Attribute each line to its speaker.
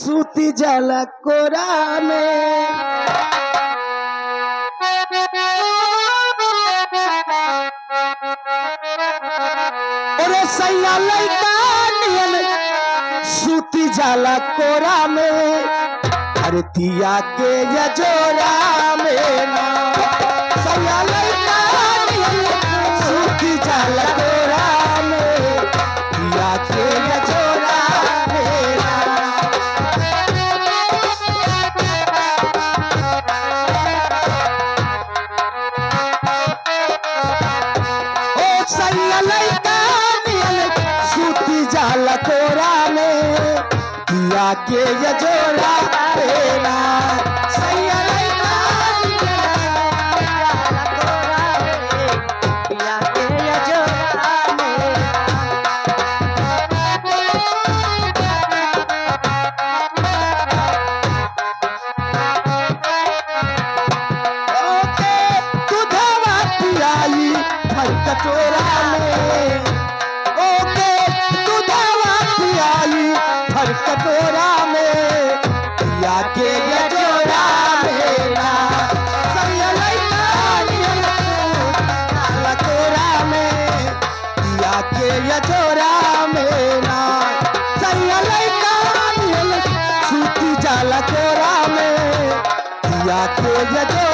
Speaker 1: सूती जाला कोरा में। अरे सैया लइका नियन सूती जाला कोरा में, अरे दिया के यजोरा में ना। सैया लइका नियन सूती जाला कोरा में, दिया के यजोरा में ना। ओ सैया लइका नियन सूती जाला कोरा में, दिया के यजोरा में ना। सैया लइका नियन जाला कोरा में, दिया के यजोरा में ना। ओके दूधवा पियाई भर कटोरा में, ओके दूधवा पियाई भर कटोरा में, दिया के यजोरा में ना। सैया लइका नियन जाला कोरा में, दिया के यजोरा में ना। सैया लइका नियन सूती जाला कोरा में, दिया के यजोरा